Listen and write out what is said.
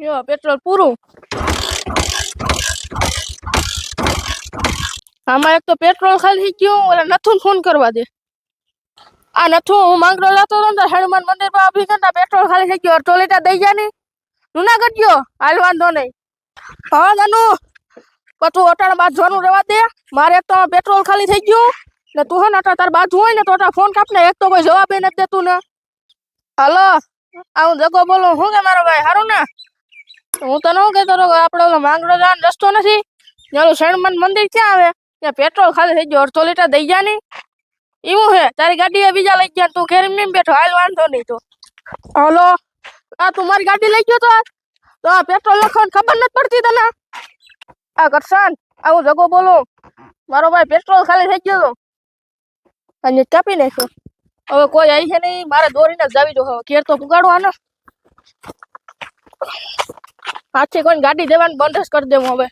જો પેટ્રોલ પૂરું. આમાં એક તો પેટ્રોલ ખાલી થઈ ગયું. ઓલા નથુન ફોન કરવા દે. આ નથુ હું માંગરો જતો હતો ને હનુમાન મંદિર પર આવી ગયા પેટ્રોલ ખાલી થઈ ગયું. 8 લીટર દઈ જાય ને જુનાગઢ ગયો હાલ વાંધો નહીં. હા જાનુ તું અટાણ બાજવાનું રહેવા દે. મારે એક તો પેટ્રોલ ખાલી થઈ ગયું ને તું હે ને અટાણ તાર બાજુ હોય ને તો અટાણ ફોન કાપ ને. એક તો કોઈ જવાબ નથી દેતું ને. હાલો હું જગો બોલું. શું કે મારો ભાઈ સારું ને? હું તો ન કહેતો આપણે ઓલો માંગરો જવાનો રસ્તો નથી. ઓલું હનુમાન મંદિર ક્યાં આવે? ત્યાં પેટ્રોલ ખાલી થઈ ગયું. 8 લીટર દઈ જા ની. એવું હે તારી ગાડી બીજા લઈ ગયા તું ઘેર નહીં બેઠો હાલ વાંધો નહીં. તો હાલો આ તું મારી ગાડી લઈ ગયો તો આ પેટ્રોલ લખવાની ખબર નથી પડતી તને? આ કરશન આવું જગો બોલું. મારો ભાઈ પેટ્રોલ ખાલી થઈ ગયો તો અને કાપી નાખ્યો. હવે કોઈ આવી છે નહીં. મારે દોરીને જ જાવી જો. હવે ઘેર તો પુગાડો આને. હાથથી કોઈ ગાડી દેવાનું બંધ જ કરી દેવું હવે.